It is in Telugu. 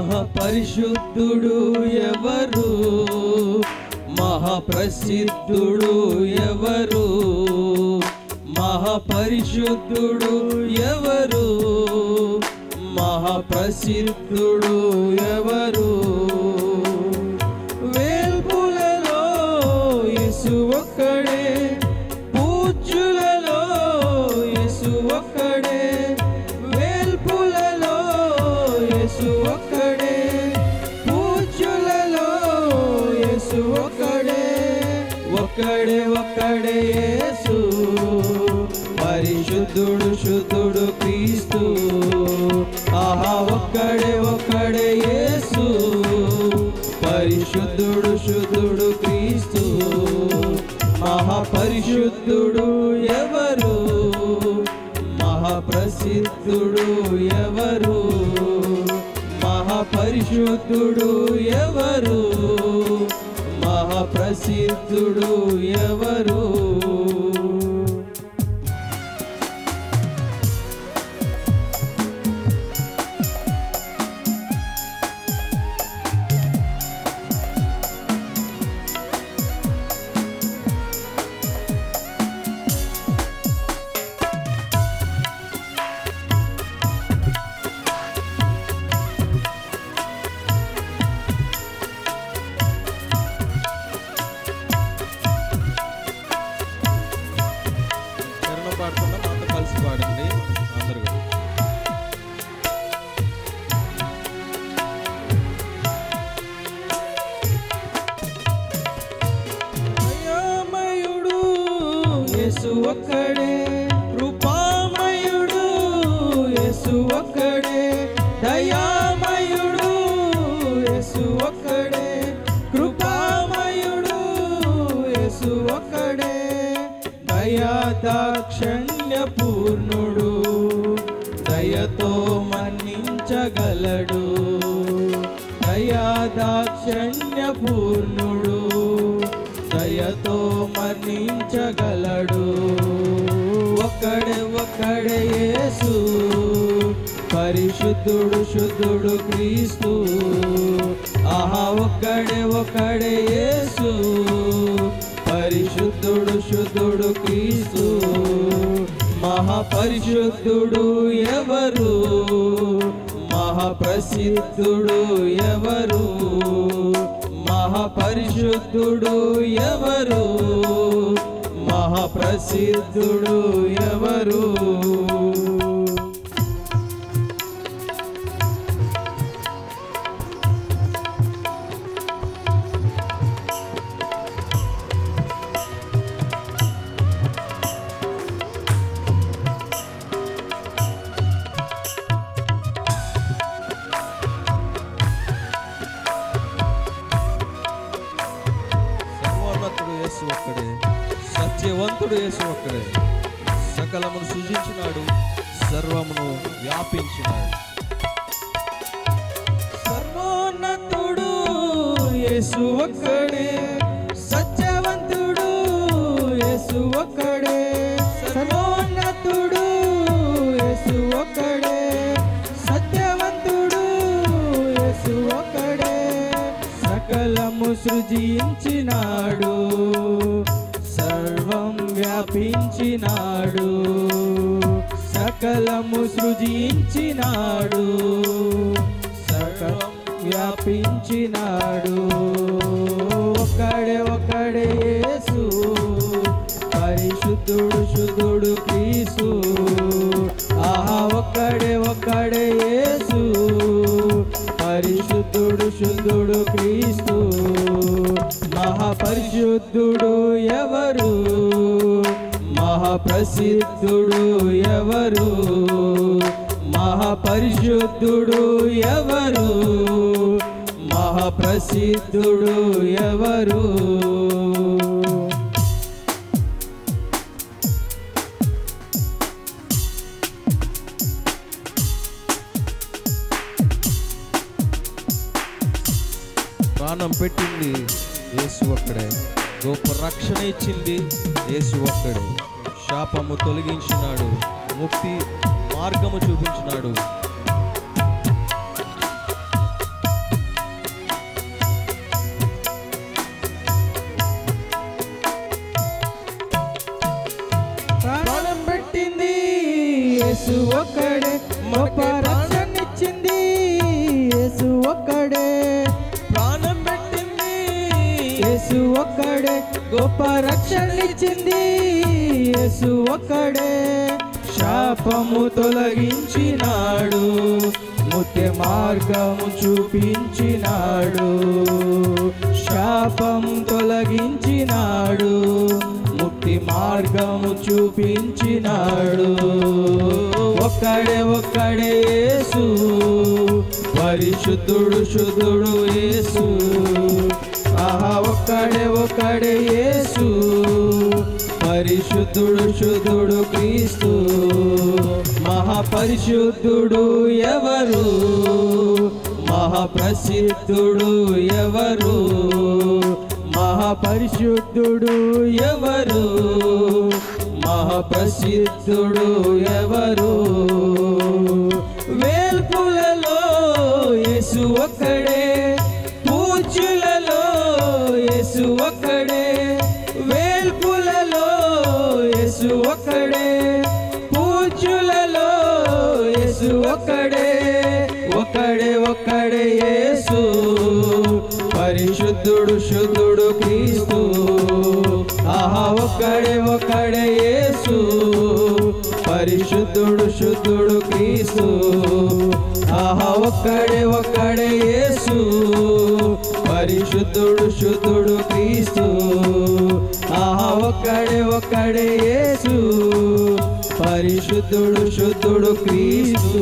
మహాపరిశుద్ధుడు ఎవరు, మహాప్రసిద్ధుడు ఎవరు, మహాపరిశుద్ధుడు ఎవరు, మహాప్రసిద్ధుడు ఎవరు. వేల్పులలో యేసు ఒక్కడే, పూజ్యులలో యేసు ఒక్కడే, వేల్పులలో యేసు ఒక్కడే, పూజ్యులలో యేసు ఒక్కడే. ఒక్కడే ఒక్కడే యేసు, పరిశుద్ధుడు శుద్ధుడు క్రీస్తు. ఆహా ఒక్కడే ఒక్కడే యేసు, పరిశుద్ధుడు శుద్ధుడు క్రీస్తు. మహాపరిశుద్ధుడు ఎవరు, మహాప్రసిద్ధుడు ఎవరు, మహాపరిశుద్ధుడు ఎవరు, మహాప్రసిద్ధుడు ఎవరు. పాడుతున్నా మాతో కలిసి పాడండి అందరూ. దయామయుడు యేసు ఒక్కడే, కృపామయుడు యేసు ఒక్కడే, దయామయుడు యేసు ఒక్కడే, కృపామయుడు యేసు ఒక్కడే, దయాదాక్షిణ్య పూర్ణుడు, దయతో మన్నించగలడు, దయాదాక్షిణ్య పూర్ణుడు, దయతో మన్నించగలడు. ఒక్కడే ఒక్కడే యేసు, పరిశుద్ధుడు శుద్ధుడు క్రీస్తు. ఆహా ఒక్కడే ఒక్కడే యేసు, పరిశుద్ధుడు శుద్ధుడు క్రీస్తు. మహాపరిశుద్ధుడు ఎవరు, మహాప్రసిద్ధుడు ఎవరు, మహాపరిశుద్ధుడు ఎవరు, మహాప్రసిద్ధుడు ఎవరు. యేసు ఒక్కడే, సత్యవంతుడు యేసు ఒక్కడే, సకలమును సృజించినాడు, సర్వమును వ్యాపించినాడు. సర్వోన్నతుడు యేసు ఒక్కడే, సత్యవంతుడు యేసు ఒక్కడే, సర్వోన్నతుడు యేసు ఒక్కడే, సత్యవంతుడు యేసు ఒక్కడే, సకలము సృజించినాడు, సర్వం వ్యాపించినాడు, సకలము సృజించినాడు, సకలం వ్యాపించినాడు. ఒక్కడే ఒక్కడే యేసు, పరిశుద్ధుడు శుద్ధుడు క్రీస్తు. ఆహా ఒక్కడే ఒక్కడే యేసు, పరిశుద్ధుడు శుద్ధుడు క్రీస్తు. మహాపరిశుద్ధుడు ఎవరు, మహాప్రసిద్ధుడు ఎవరు, మహాపరిశుద్ధుడు ఎవరు, మహాప్రసిద్ధుడు ఎవరు. ప్రాణం పెట్టింది యేసు ఒక్కడే, గొప్ప రక్షణ ఇచ్చింది యేసు ఒక్కడే, శాపము తొలగించినాడు, ముక్తి మార్గము చూపించినాడు. ఒక్కడే, ప్రాణం పెట్టింది యేసు ఒక్కడే, గొప్ప రక్షణ ఇచ్చింది యేసు ఒక్కడే. శాపము తొలగించినాడు, ముఖ్య మార్గము చూపించినాడు. శాపం తొలగించినాడు, ముక్తి మార్గము చూపించినాడు. ఒక్కడే ఒక్కడే యేసు, పరిశుద్ధుడు శుద్ధుడు యేసు. ఆహా ఒక్కడే ఒక్కడే యేసు, పరిశుద్ధుడు శుద్ధుడు క్రీస్తు. మహాపరిశుద్ధుడు ఎవరు, మహాప్రసిద్ధుడు ఎవరు, మహాపరిశుద్ధుడు ఎవరు, మహాప్రసిద్ధుడు ఎవరు. వేల్పులలో యేసు ఒక్కడే, పూజ్యులలో యేసు ఒక్కడే. వేల్పులలో యేసు ఒక్కడే, పూజ్యులలో యేసు ఒక్కడే. ఒక్కడే ఒక్కడే యేసు, పరిశుద్ధుడు శుద్ధుడు క్రీస్తు. ఆహా ఒక్కడే ఒక్కడే యేసు, పరిశుద్ధుడు శుద్ధుడు క్రీస్తు. ఆహా ఒక్కడే ఒక్కడే యేసు, పరిశుద్ధుడు శుద్ధుడు క్రీస్తు. ఆహా ఒక్కడే ఒక్కడే యేసు, పరిశుద్ధుడు శుద్ధుడు క్రీస్తు.